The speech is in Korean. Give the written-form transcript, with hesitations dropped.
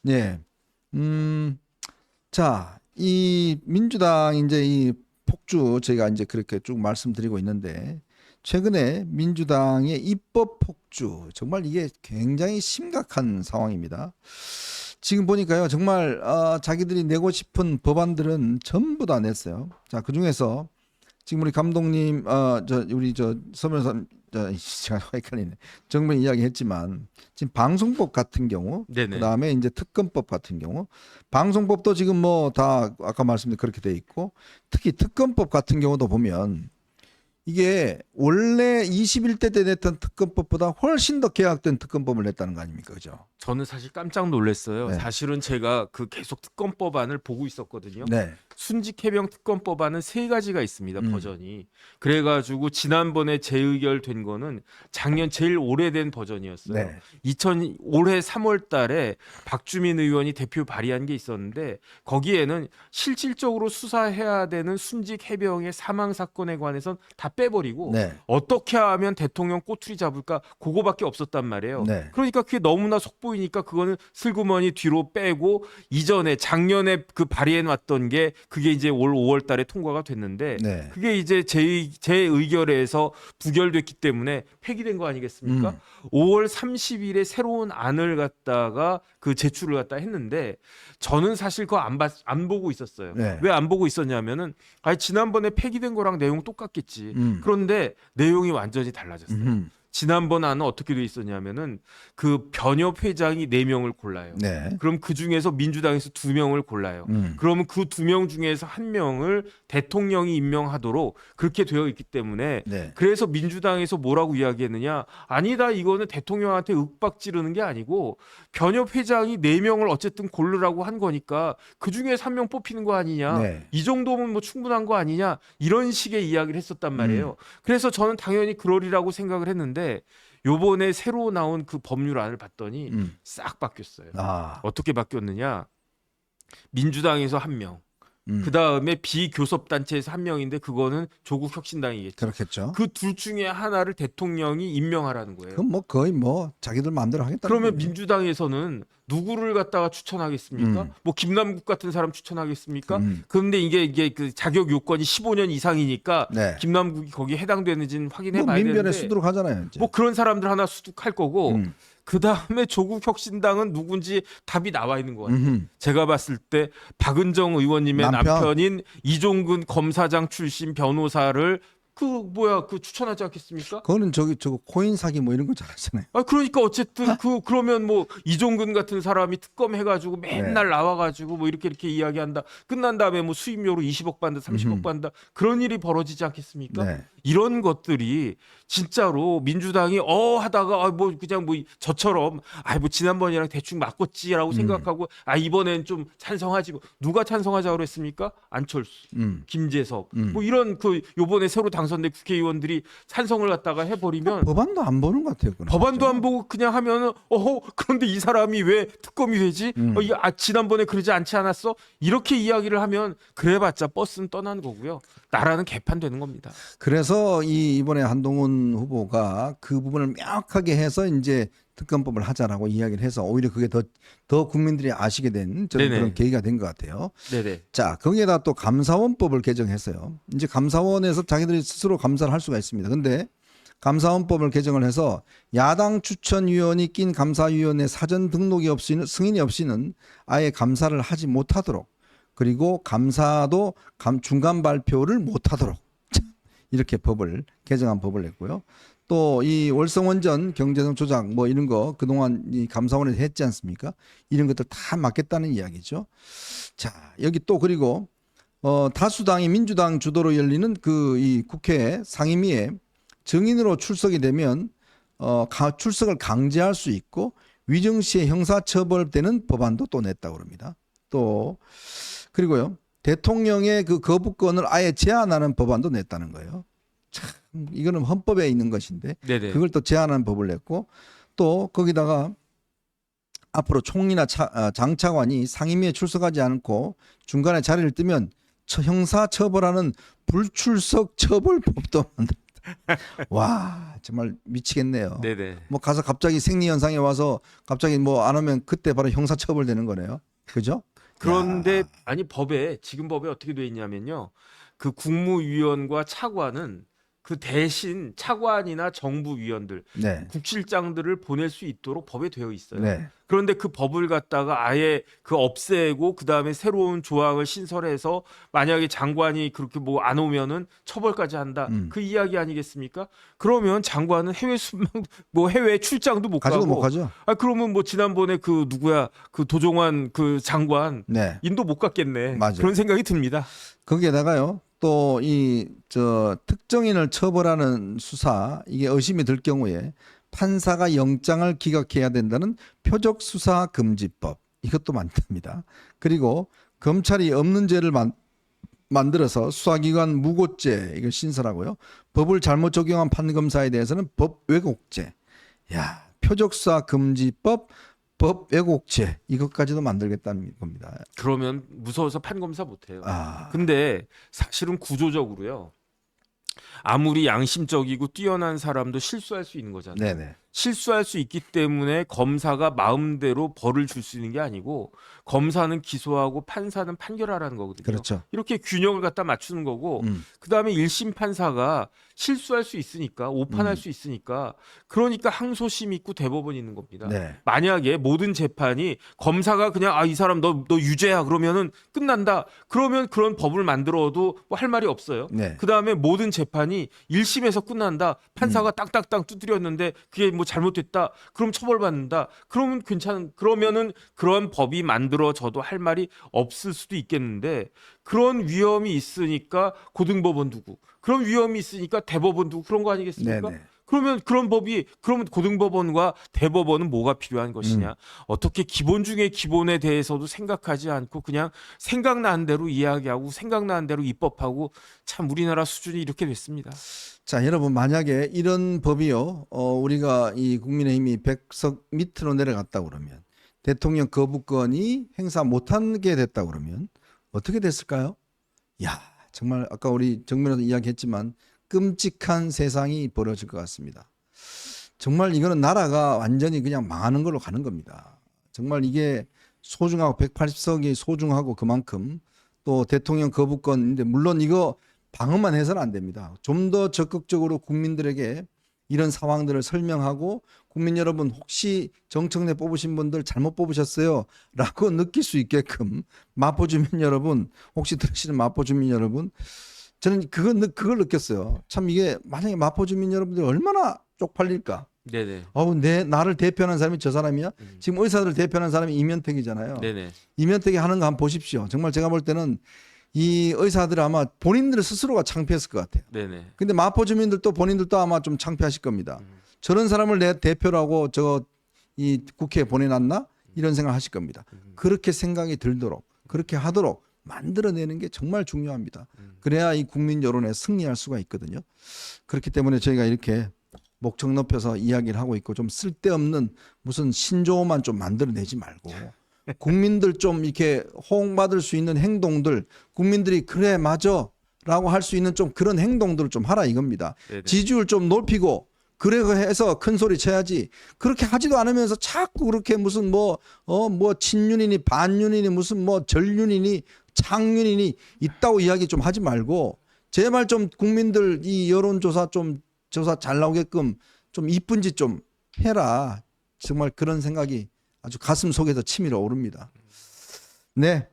예. 자, 이 민주당 이제 이 폭주 저희가 이제 그렇게 쭉 말씀드리고 있는데 최근에 민주당의 입법 폭주 정말 이게 굉장히 심각한 상황입니다. 지금 보니까요 정말 자기들이 내고 싶은 법안들은 전부 다 냈어요. 자, 그중에서 지금 우리 감독님 우리 서면서 제가 헷갈리네. 정말 이야기했지만 지금 방송법 같은 경우, 네네. 그다음에 이제 특검법 같은 경우, 방송법도 지금 뭐 다 아까 말씀드린 그렇게 돼 있고, 특히 특검법 같은 경우도 보면 이게 원래 21대 때 냈던 특검법보다 훨씬 더 개혁된 특검법을 냈다는 거 아닙니까, 그죠? 저는 사실 깜짝 놀랐어요. 네. 사실은 제가 그 계속 특검법안을 보고 있었거든요. 네, 순직 해병 특검법안은 세 가지가 있습니다. 음. 버전이. 그래가지고 지난번에 재의결된 거는 작년 제일 오래된 버전이었어요. 네, 올해 3월달에 박주민 의원이 대표 발의한 게 있었는데 거기에는 실질적으로 수사해야 되는 순직 해병의 사망 사건에 관해선 다 빼버리고 네, 어떻게 하면 대통령 꼬투리 잡을까 그거밖에 없었단 말이에요. 네. 그러니까 그게 너무나 속보이니까 그거는 슬그머니 뒤로 빼고 이전에 작년에 그 발의해 놨던 게 그게 이제 올 5월 달에 통과가 됐는데 네. 그게 이제 재의결에서 부결됐기 때문에 폐기된 거 아니겠습니까? 5월 30일에 새로운 안을 갖다가 그 제출을 갖다 했는데 저는 사실 그거 안 보고 있었어요. 네. 왜 안 보고 있었냐면은 아니 지난번에 폐기된 거랑 내용 똑같겠지. 음. 그런데 내용이 완전히 달라졌어요. 음. 지난번 안은 어떻게 돼 있었냐면은 그 변협 회장이 4명을 골라요. 네. 그럼 그 중에서 민주당에서 2명을 골라요. 그러면 그 2명 중에서 1명을 대통령이 임명하도록 그렇게 되어 있기 때문에 네. 그래서 민주당에서 뭐라고 이야기했느냐? 아니다, 이거는 대통령한테 윽박 지르는 게 아니고 변협 회장이 4명을 어쨌든 고르라고 한 거니까 그 중에 3명 뽑히는 거 아니냐? 네. 이 정도면 뭐 충분한 거 아니냐? 이런 식의 이야기를 했었단 말이에요. 그래서 저는 당연히 그러리라고 생각을 했는데 요번에 새로 나온 그 법률안을 봤더니 싹 바뀌었어요. 아. 어떻게 바뀌었느냐? 민주당에서 1명, 그 음. 다음에 비교섭단체에서 1명인데 그거는 조국 혁신당이겠죠. 그렇겠죠. 그 둘 중에 하나를 대통령이 임명하라는 거예요. 그럼 뭐 거의 뭐 자기들 마음대로 하겠다. 그러면 민주당에서는 누구를 갖다가 추천하겠습니까? 음. 뭐 김남국 같은 사람 추천하겠습니까? 그런데 이게 그 자격 요건이 15년 이상이니까 네. 김남국이 거기에 해당되는지는 확인해 뭐 봐야 민변에 되는데 수두룩 하잖아요. 이제. 뭐 그런 사람들 하나 수득할 거고 음. 그 다음에 조국 혁신당은 누군지 답이 나와 있는 것 같아요. 음흠. 제가 봤을 때 박은정 의원님의 남편. 남편인 이종근 검사장 출신 변호사를 그 추천하지 않겠습니까? 그거는 저거 코인 사기 뭐 이런 거 잘하잖아요. 아 그러니까 어쨌든 그러면 뭐 이종근 같은 사람이 특검 해가지고 맨날 나와가지고 뭐 이렇게 이야기한다. 끝난 다음에 뭐 수임료로 20억 받는다, 30억 받는다. 그런 일이 벌어지지 않겠습니까? 네. 이런 것들이 진짜로 민주당이 하다가 뭐 그냥 뭐 저처럼 뭐 지난번이랑 대충 맞겠지라고 생각하고 이번엔 좀 찬성하지 뭐 누가 찬성하자고 그랬습니까? 안철수, 김재섭 뭐 이런 그 요번에 새로 당선된 국회의원들이 찬성을 갖다가 해버리면 법안도 안 보는 것 같아요. 그건. 법안도 안 보고 그냥 하면은 그런데 이 사람이 왜 특검이 되지? 지난번에 그러지 않지 않았어? 이렇게 이야기를 하면 그래봤자 버스는 떠난 거고요. 나라는 개판되는 겁니다. 그래서 이번에 한동훈 후보가 그 부분을 명확하게 해서 이제 특검법을 하자라고 이야기를 해서 오히려 그게 더 국민들이 아시게 된 저는 네네. 그런 계기가 된 것 같아요. 네네. 자, 거기에다 또 감사원법을 개정했어요. 이제 감사원에서 자기들이 스스로 감사를 할 수가 있습니다. 근데 감사원법을 개정을 해서 야당 추천위원이 낀 감사위원회 사전 등록이 없이는 승인이 없이는 아예 감사를 하지 못하도록, 그리고 감사도 중간 발표를 못하도록 이렇게 개정한 법을 냈고요. 또 이 월성원전 경제성 조작 뭐 이런 거 그동안 이 감사원에서 했지 않습니까? 이런 것들 다 막겠다는 이야기죠. 자, 여기 또 그리고 다수당이 민주당 주도로 열리는 이 국회 상임위에 증인으로 출석이 되면 출석을 강제할 수 있고 위증 시에 형사처벌되는 법안도 또 냈다고 합니다. 또 그리고요, 대통령의 그 거부권을 아예 제한하는 법안도 냈다는 거예요. 참 이거는 헌법에 있는 것인데 네네. 그걸 또 제한하는 법을 냈고, 또 거기다가 앞으로 총리나 장차관이 상임위에 출석하지 않고 중간에 자리를 뜨면 형사 처벌하는 불출석 처벌법도 만든다. 와 정말 미치겠네요. 네네. 뭐 가서 갑자기 생리 현상이 와서 갑자기 뭐 안 하면 그때 바로 형사처벌 되는 거네요. 그죠? 그런데 야, 아니 지금 법에 어떻게 돼 있냐면요. 그 국무위원과 차관은 그 대신 차관이나 정부위원들, 네, 국실장들을 보낼 수 있도록 법에 되어 있어요. 네, 그런데 그 법을 갖다가 아예 그 없애고 그다음에 새로운 조항을 신설해서 만약에 장관이 그렇게 뭐 안 오면은 처벌까지 한다. 그 이야기 아니겠습니까? 그러면 장관은 해외 순방 뭐 해외 출장도 못 가지고 못 가고 가죠. 아 그러면 뭐 지난번에 그 누구야? 그 도종환 그 장관 네, 인도 못 갔겠네. 맞아요. 그런 생각이 듭니다. 거기에다가요. 또 이 저 특정인을 처벌하는 수사 이게 의심이 들 경우에 판사가 영장을 기각해야 된다는 표적수사금지법 이것도 만듭니다. 그리고 검찰이 없는 죄를 만들어서 수사기관 무고죄 이걸 신설하고요. 법을 잘못 적용한 판검사에 대해서는 법 왜곡죄. 야, 표적수사금지법, 법 왜곡죄 이것까지도 만들겠다는 겁니다. 그러면 무서워서 판검사 못 해요. 아, 근데 사실은 구조적으로요. 아무리 양심적이고 뛰어난 사람도 실수할 수 있는 거잖아요. 네네. 실수할 수 있기 때문에 검사가 마음대로 벌을 줄 수 있는 게 아니고 검사는 기소하고 판사는 판결하라는 거거든요. 그렇죠. 이렇게 균형을 갖다 맞추는 거고 그다음에 1심 판사가 실수할 수 있으니까 오판할 수 있으니까 그러니까 항소심 있고 대법원 있는 겁니다. 네. 만약에 모든 재판이 검사가 그냥 아 이 사람 너 유죄야 그러면은 끝난다. 그러면 그런 법을 만들어도 뭐 할 말이 없어요. 네. 그다음에 모든 재판이 1심에서 끝난다. 판사가 딱딱딱 두드렸는데 그게 뭐 잘못됐다. 그럼 처벌받는다. 그러면 그러면은 그런 법이 만들어져도 할 말이 없을 수도 있겠는데 그런 위험이 있으니까 고등법원 두고 그런 위험이 있으니까 대법원 두고 그런 거 아니겠습니까? 네네. 그러면 그러면 고등법원과 대법원은 뭐가 필요한 것이냐? 어떻게 기본 중에 기본에 대해서도 생각하지 않고 그냥 생각나는 대로 이야기하고 생각나는 대로 입법하고 참 우리나라 수준이 이렇게 됐습니다. 자, 여러분 만약에 이런 법이요, 우리가 이 국민의힘이 100석 밑으로 내려갔다 그러면 대통령 거부권이 행사 못하게 됐다 그러면 어떻게 됐을까요? 야, 정말 아까 우리 정면에서 이야기했지만 끔찍한 세상이 벌어질 것 같습니다. 정말 이거는 나라가 완전히 그냥 망하는 걸로 가는 겁니다. 정말 이게 소중하고 180석이 소중하고 그만큼 또 대통령 거부권인데 물론 이거 방어만 해서는 안 됩니다. 좀 더 적극적으로 국민들에게 이런 상황들을 설명하고 국민 여러분 혹시 정청래 뽑으신 분들 잘못 뽑으셨어요 라고 느낄 수 있게끔 마포주민 여러분 혹시 들으시는 마포주민 여러분 저는 그걸 느꼈어요. 참 이게 만약에 마포주민 여러분들이 얼마나 쪽팔릴까. 네네. 나를 대표하는 사람이 저 사람이야? 지금 의사들을 대표하는 사람이 이면택이잖아요. 네네. 이면택이 하는 거 한번 보십시오. 정말 제가 볼 때는 이 의사들 아마 본인들 스스로가 창피했을 것 같아요. 네네. 근데 마포 주민들도 본인들도 아마 좀 창피하실 겁니다. 저런 사람을 내 대표라고 이 국회에 보내놨나? 이런 생각 하실 겁니다. 그렇게 생각이 들도록 그렇게 하도록 만들어내는 게 정말 중요합니다. 그래야 이 국민 여론에 승리할 수가 있거든요. 그렇기 때문에 저희가 이렇게 목청 높여서 이야기를 하고 있고 좀 쓸데없는 무슨 신조어만 좀 만들어내지 말고 국민들 좀 이렇게 호응받을 수 있는 행동들 국민들이 그래 맞아 라고 할 수 있는 좀 그런 행동들을 좀 하라 이겁니다. 네네. 지지율 좀 높이고 그래 해서 큰 소리 쳐야지 그렇게 하지도 않으면서 자꾸 그렇게 무슨 뭐 친윤이니 반윤이니 무슨 뭐 전윤이니 창윤이니 있다고 이야기 좀 하지 말고 제발 좀 국민들 이 여론조사 좀 조사 잘 나오게끔 좀 이쁜 짓 좀 해라. 정말 그런 생각이 아주 가슴 속에서 치밀어 오릅니다. 네.